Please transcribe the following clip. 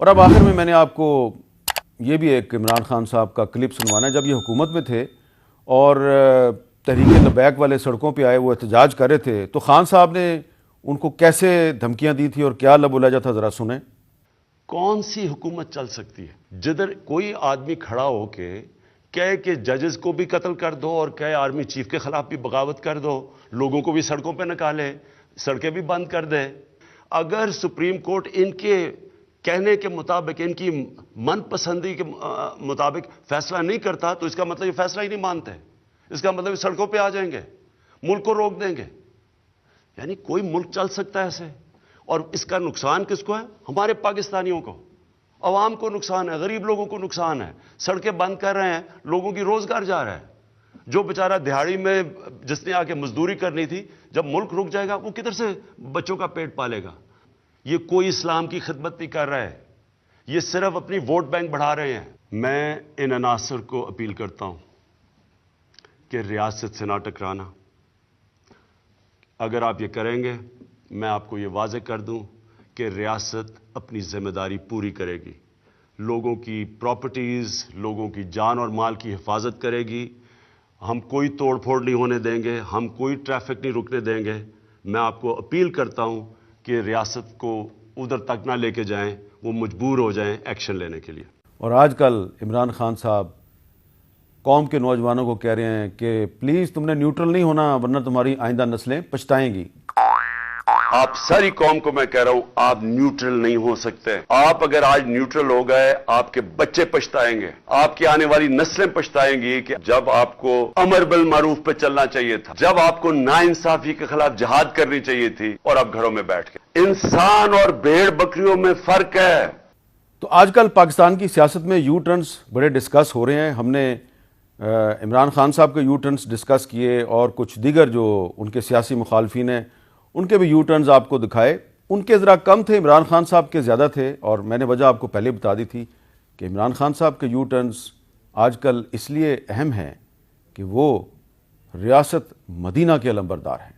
اور اب آخر میں نے آپ کو یہ بھی ایک عمران خان صاحب کا کلپ سنوانا ہے. جب یہ حکومت میں تھے اور تحریک لبیک والے سڑکوں پہ آئے، وہ احتجاج کر رہے تھے، تو خان صاحب نے ان کو کیسے دھمکیاں دی تھی اور کیا لب و لہجہ تھا، ذرا سنیں. کون سی حکومت چل سکتی ہے جدھر کوئی آدمی کھڑا ہو کے کہے کہ ججز کو بھی قتل کر دو اور کہے آرمی چیف کے خلاف بھی بغاوت کر دو، لوگوں کو بھی سڑکوں پہ نکالے، سڑکیں بھی بند کر دے. اگر سپریم کورٹ ان کے کہنے کے مطابق، ان کی من پسندی کے مطابق فیصلہ نہیں کرتا تو اس کا مطلب یہ فیصلہ ہی نہیں مانتے، اس کا مطلب یہ سڑکوں پہ آ جائیں گے، ملک کو روک دیں گے. یعنی کوئی ملک چل سکتا ہے ایسے؟ اور اس کا نقصان کس کو ہے؟ ہمارے پاکستانیوں کو، عوام کو نقصان ہے، غریب لوگوں کو نقصان ہے. سڑکیں بند کر رہے ہیں، لوگوں کی روزگار جا رہا ہے. جو بیچارہ دیہڑی میں جس نے آ کے مزدوری کرنی تھی، جب ملک رک جائے گا وہ کدھر سے بچوں کا پیٹ پالے گا؟ یہ کوئی اسلام کی خدمت نہیں کر رہا ہے، یہ صرف اپنی ووٹ بینک بڑھا رہے ہیں. میں ان عناصر کو اپیل کرتا ہوں کہ ریاست سے نہ ٹکرانا. اگر آپ یہ کریں گے، میں آپ کو یہ واضح کر دوں کہ ریاست اپنی ذمہ داری پوری کرے گی، لوگوں کی پراپرٹیز، لوگوں کی جان اور مال کی حفاظت کرے گی. ہم کوئی توڑ پھوڑ نہیں ہونے دیں گے، ہم کوئی ٹریفک نہیں رکنے دیں گے. میں آپ کو اپیل کرتا ہوں کہ ریاست کو ادھر تک نہ لے کے جائیں، وہ مجبور ہو جائیں ایکشن لینے کے لیے. اور آج کل عمران خان صاحب قوم کے نوجوانوں کو کہہ رہے ہیں کہ پلیز تم نے نیوٹرل نہیں ہونا ورنہ تمہاری آئندہ نسلیں پچھتائیں گی. آپ ساری قوم کو میں کہہ رہا ہوں، آپ نیوٹرل نہیں ہو سکتے. آپ اگر آج نیوٹرل ہو گئے، آپ کے بچے پچھتائیں گے، آپ کی آنے والی نسلیں پچھتائیں گی کہ جب آپ کو امر بالمعروف پہ چلنا چاہیے تھا، جب آپ کو ناانصافی کے خلاف جہاد کرنی چاہیے تھی، اور آپ گھروں میں بیٹھ کے. انسان اور بھیڑ بکریوں میں فرق ہے. تو آج کل پاکستان کی سیاست میں یو ٹرنز بڑے ڈسکس ہو رہے ہیں. ہم نے عمران خان صاحب کے یو ٹرنز ڈسکس کیے اور کچھ دیگر جو ان کے سیاسی مخالفین ہیں ان کے بھی یو ٹرنز آپ کو دکھائے. ان کے ذرا کم تھے، عمران خان صاحب کے زیادہ تھے. اور میں نے وجہ آپ کو پہلے بتا دی تھی کہ عمران خان صاحب کے یو ٹرنز آج کل اس لیے اہم ہیں کہ وہ ریاست مدینہ کے علمبردار ہیں.